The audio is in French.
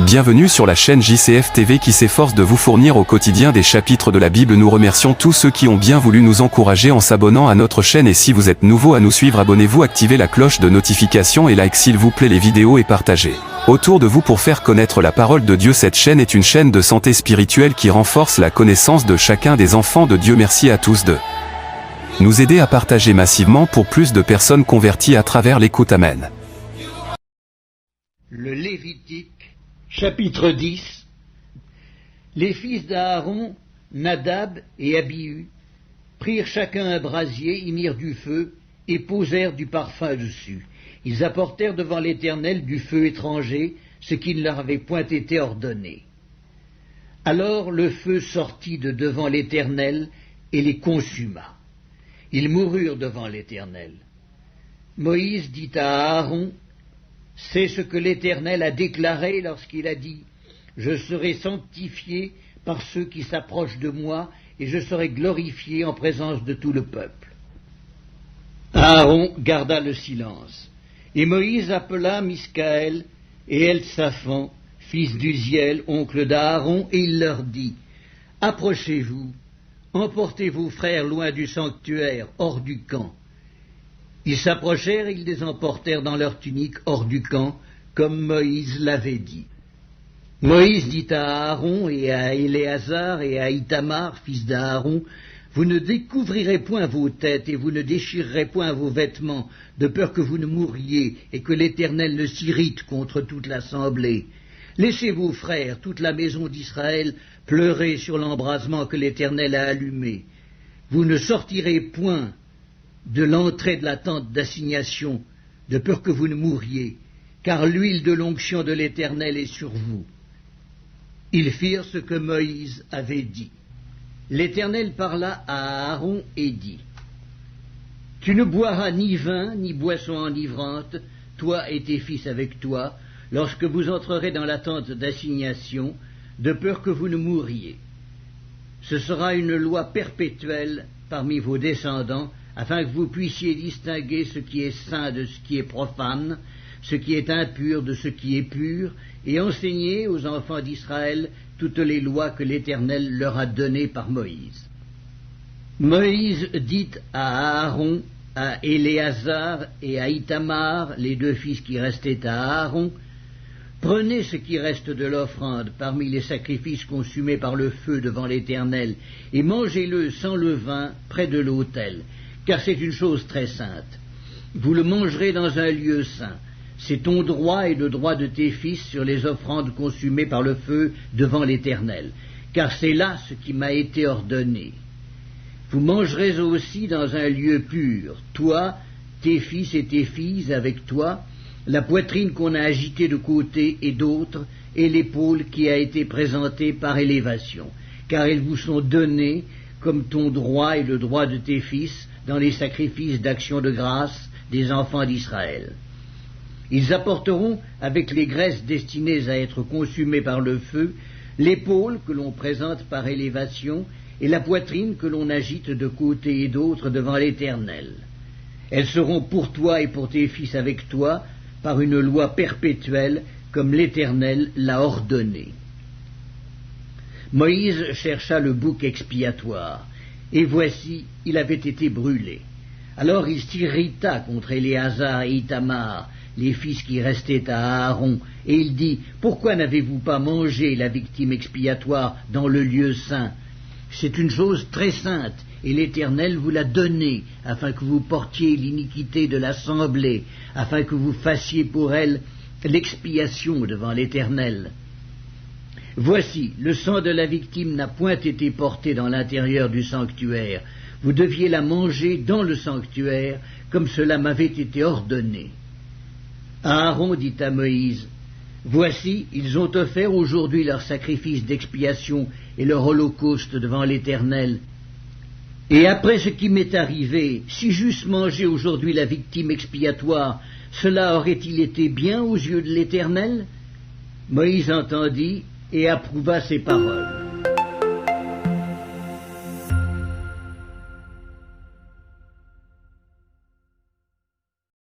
Bienvenue sur la chaîne JCF TV qui s'efforce de vous fournir au quotidien des chapitres de la Bible. Nous remercions tous ceux qui ont bien voulu nous encourager en s'abonnant à notre chaîne, et si vous êtes nouveau à nous suivre, abonnez-vous, activez la cloche de notification et like s'il vous plaît les vidéos et partagez autour de vous pour faire connaître la parole de Dieu. Cette chaîne est une chaîne de santé spirituelle qui renforce la connaissance de chacun des enfants de Dieu. Merci à tous de nous aider à partager massivement pour plus de personnes converties à travers l'écoute. Amen. Le Lévitique, chapitre 10. Les fils d'Aaron, Nadab et Abihu, prirent chacun un brasier, y mirent du feu, et posèrent du parfum dessus. Ils apportèrent devant l'Éternel du feu étranger, ce qui ne leur avait point été ordonné. Alors le feu sortit de devant l'Éternel et les consuma. Ils moururent devant l'Éternel. Moïse dit à Aaron: c'est ce que l'Éternel a déclaré lorsqu'il a dit: je serai sanctifié par ceux qui s'approchent de moi, et je serai glorifié en présence de tout le peuple. Aaron garda le silence, et Moïse appela Miskaël et Elsaphan, fils d'Uziel, oncle d'Aaron, et il leur dit: approchez-vous, emportez vos frères loin du sanctuaire, hors du camp. Ils s'approchèrent et ils les emportèrent dans leurs tuniques hors du camp, comme Moïse l'avait dit. Moïse dit à Aaron et à Éléazar et à Itamar, fils d'Aaron: vous ne découvrirez point vos têtes et vous ne déchirerez point vos vêtements, de peur que vous ne mouriez et que l'Éternel ne s'irrite contre toute l'assemblée. Laissez vos frères, toute la maison d'Israël, pleurer sur l'embrasement que l'Éternel a allumé. Vous ne sortirez point de l'entrée de la tente d'assignation, de peur que vous ne mouriez, car l'huile de l'onction de l'Éternel est sur vous. Ils firent ce que Moïse avait dit. L'Éternel parla à Aaron et dit: tu ne boiras ni vin, ni boisson enivrante, toi et tes fils avec toi, lorsque vous entrerez dans la tente d'assignation, de peur que vous ne mouriez. Ce sera une loi perpétuelle parmi vos descendants, afin que vous puissiez distinguer ce qui est saint de ce qui est profane, ce qui est impur de ce qui est pur, et enseigner aux enfants d'Israël toutes les lois que l'Éternel leur a données par Moïse. Moïse dit à Aaron, à Éléazar et à Itamar, les deux fils qui restaient à Aaron: prenez ce qui reste de l'offrande parmi les sacrifices consumés par le feu devant l'Éternel, et mangez-le sans levain près de l'autel, car c'est une chose très sainte. Vous le mangerez dans un lieu saint. C'est ton droit et le droit de tes fils sur les offrandes consumées par le feu devant l'Éternel, car c'est là ce qui m'a été ordonné. Vous mangerez aussi dans un lieu pur, toi, tes fils et tes filles avec toi, la poitrine qu'on a agitée de côté et d'autre, et l'épaule qui a été présentée par élévation, car elles vous sont données comme ton droit et le droit de tes fils dans les sacrifices d'action de grâce des enfants d'Israël. Ils apporteront, avec les graisses destinées à être consumées par le feu, l'épaule que l'on présente par élévation et la poitrine que l'on agite de côté et d'autre devant l'Éternel. Elles seront pour toi et pour tes fils avec toi, par une loi perpétuelle, comme l'Éternel l'a ordonné. Moïse chercha le bouc expiatoire, et voici, il avait été brûlé. Alors il s'irrita contre Éléazar et Itamar, les fils qui restaient à Aaron, et il dit: pourquoi n'avez-vous pas mangé la victime expiatoire dans le lieu saint? C'est une chose très sainte, et l'Éternel vous l'a donnée, afin que vous portiez l'iniquité de l'assemblée, afin que vous fassiez pour elle l'expiation devant l'Éternel. Voici, le sang de la victime n'a point été porté dans l'intérieur du sanctuaire. Vous deviez la manger dans le sanctuaire, comme cela m'avait été ordonné. Aaron dit à Moïse: voici, ils ont offert aujourd'hui leur sacrifice d'expiation et leur holocauste devant l'Éternel. Et après ce qui m'est arrivé, si j'eusse mangé aujourd'hui la victime expiatoire, cela aurait-il été bien aux yeux de l'Éternel? Moïse entendit et approuva ces paroles.